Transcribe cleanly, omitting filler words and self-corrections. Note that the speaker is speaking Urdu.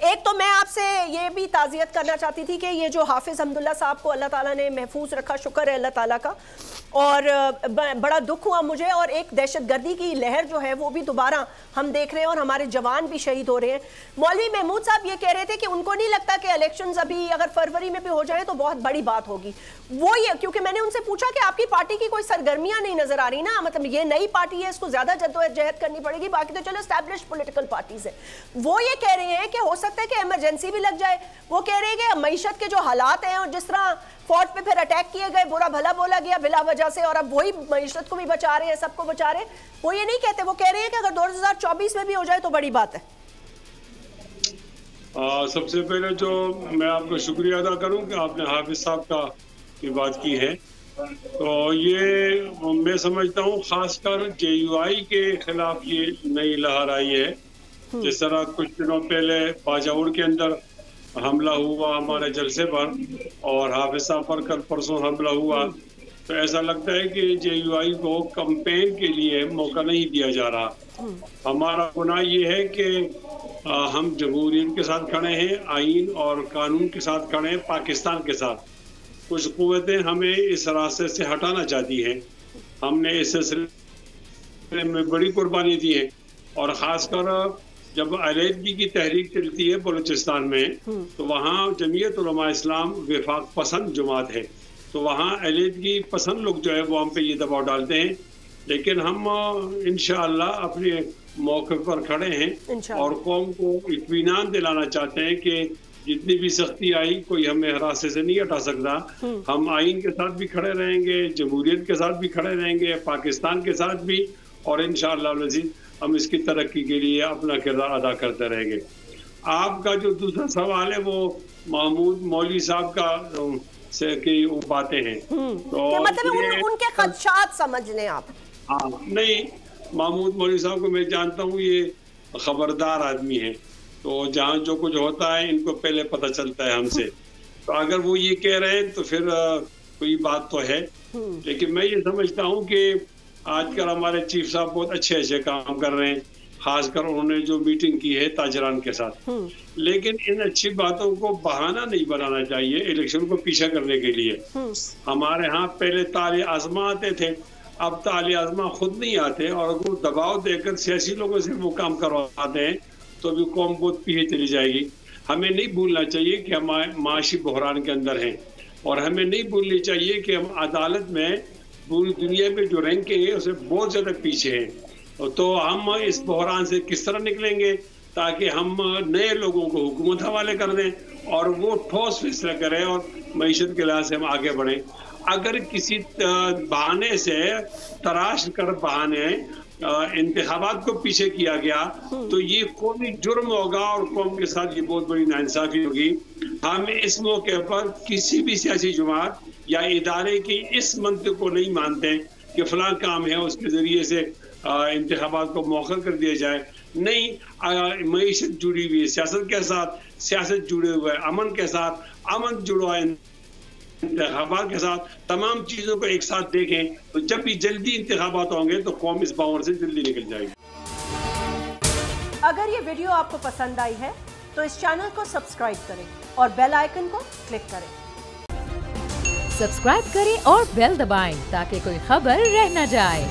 ایک تو میں آپ سے یہ بھی تعزیت کرنا چاہتی تھی کہ یہ جو حافظ حمداللہ صاحب کو اللہ تعالیٰ نے محفوظ رکھا، شکر ہے اللہ تعالیٰ کا، اور بڑا دکھ ہوا مجھے، اور ایک دہشت گردی کی لہر جو ہے وہ بھی دوبارہ ہم دیکھ رہے ہیں اور ہمارے جوان بھی شہید ہو رہے ہیں۔ مولوی محمود صاحب یہ کہہ رہے تھے کہ ان کو نہیں لگتا کہ الیکشنز ابھی اگر فروری میں بھی ہو جائیں تو بہت بڑی بات ہوگی۔ وہ یہ کیونکہ میں نے ان سے پوچھا کہ آپ کی پارٹی کی کوئی سرگرمیاں نہیں نظر آ رہی نا، مطلب یہ نئی پارٹی ہے، اس کو زیادہ جدوجہد کرنی پڑے گی، باقی تو چلو اسٹیبلش پولیٹیکل پارٹیز ہیں۔ وہ یہ کہہ رہے ہیں کہ ہو سکتا ہے کہ ایمرجنسی بھی لگ جائے، وہ کہہ رہے ہیں کہ معیشت کے جو حالات ہیں اور جس طرح فوج پہ پھر اٹیک کیے گئے، برا بھلا بولا گیا بلا وجہ سے، اور اب وہی معیشت کو بھی بچا رہے ہیں، سب کو بچا رہے ہیں، وہ یہ نہیں کہتے، وہ کہہ رہے ہیں کہ اگر 2024 میں بھی ہو جائے تو بڑی بات ہے۔ سب سے پہلے جو میں آپ کو شکریہ ادا کروں کہ آپ نے حافظ صاحب کی بات کی ہے، تو یہ میں سمجھتا ہوں خاص کر جے یو آئی کے خلاف یہ نئی لہر آئی ہے۔ جس طرح کچھ دنوں پہلے باجوڑ کے اندر حملہ ہوا ہمارے جلسے پر، اور حافظ صاحب پر کل پرسوں حملہ ہوا، تو ایسا لگتا ہے کہ جے یو آئی کو کمپین کے لیے موقع نہیں دیا جا رہا۔ ہمارا گناہ یہ ہے کہ ہم جمہوریت کے ساتھ کھڑے ہیں، آئین اور قانون کے ساتھ کھڑے ہیں، پاکستان کے ساتھ۔ کچھ قوتیں ہمیں اس راستے سے ہٹانا چاہتی ہیں، ہم نے اس سلسلے میں بڑی قربانی دی ہے، اور خاص کر جب علیحدگی کی تحریک چلتی ہے بلوچستان میں تو وہاں جمعیت علماء اسلام وفاق پسند جماعت ہے، تو وہاں علیحدگی پسند لوگ جو ہے وہ ہم پہ یہ دباؤ ڈالتے ہیں، لیکن ہم انشاءاللہ اپنے موقع پر کھڑے ہیں اور قوم کو اطمینان دلانا چاہتے ہیں کہ جتنی بھی سختی آئی کوئی ہمیں راستے سے نہیں ہٹا سکتا۔ ہم آئین کے ساتھ بھی کھڑے رہیں گے، جمہوریت کے ساتھ بھی کھڑے رہیں گے، پاکستان کے ساتھ بھی، اور انشاءاللہ العزیز ہم اس کی ترقی کے لیے اپنا کردار ادا کرتے رہیں گے۔ آپ کا جو دوسرا سوال ہے وہ محمود مولوی صاحب کا سے کی باتیں ہیں، تو مطلب ان کے خدشات سمجھ لیں آپ۔ ہاں نہیں، محمود مولوی صاحب کو میں جانتا ہوں، یہ خبردار آدمی ہے، تو جہاں جو کچھ ہوتا ہے ان کو پہلے پتہ چلتا ہے ہم سے، تو اگر وہ یہ کہہ رہے ہیں تو پھر کوئی بات تو ہے، لیکن میں یہ سمجھتا ہوں کہ آج کل ہمارے چیف صاحب بہت اچھے کام کر رہے ہیں، خاص کر انہوں نے جو میٹنگ کی ہے تاجران کے ساتھ، لیکن ان اچھی باتوں کو بہانہ نہیں بنانا چاہیے الیکشن کو پیچھا کرنے کے لیے۔ ہمارے ہاں پہلے تالی آزما آتے تھے، اب تالی آزما خود نہیں آتے، اور اگر دباؤ دے کر سیاسی لوگوں سے وہ کام کرواتے ہیں تو بھی قوم بہت پیچھے چلی جائے گی۔ ہمیں نہیں بھولنا چاہیے کہ ہم معاشی بحران کے اندر ہیں، اور ہمیں نہیں بھولنی چاہیے کہ ہم عدالت میں پوری دنیا میں جو رینکنگ ہے اسے بہت زیادہ پیچھے ہیں، تو ہم اس بحران سے کس طرح نکلیں گے تاکہ ہم نئے لوگوں کو حکومت حوالے کر دیں اور وہ ٹھوس فیصلہ کریں اور معیشت کے لحاظ سے ہم آگے بڑھیں۔ اگر کسی بہانے سے تراش کر بہانے انتخابات کو پیچھے کیا گیا تو یہ قومی جرم ہوگا اور قوم کے ساتھ یہ بہت بڑی ناانصافی ہوگی۔ ہم اس موقع پر کسی بھی سیاسی جماعت یا ادارے کی اس منطق کو نہیں مانتے کہ فلاں کام ہے اس کے ذریعے سے انتخابات کو مؤخر کر دیا جائے، نہیں، معیشت جڑی ہوئی ہے سیاست کے ساتھ، سیاست جڑے ہوئے امن کے ساتھ، امن جڑا ہے انتخابات کے ساتھ، تمام چیزوں کو ایک ساتھ دیکھیں تو جب بھی جلدی انتخابات ہوں گے تو قوم اس باور سے جلدی نکل جائے گی۔ اگر یہ ویڈیو آپ کو پسند آئی ہے تو اس چینل کو سبسکرائب کریں اور بیل آئیکن کو کلک کریں۔ سبسکرائب کریں اور بیل دبائیں تاکہ کوئی خبر رہ نہ جائے۔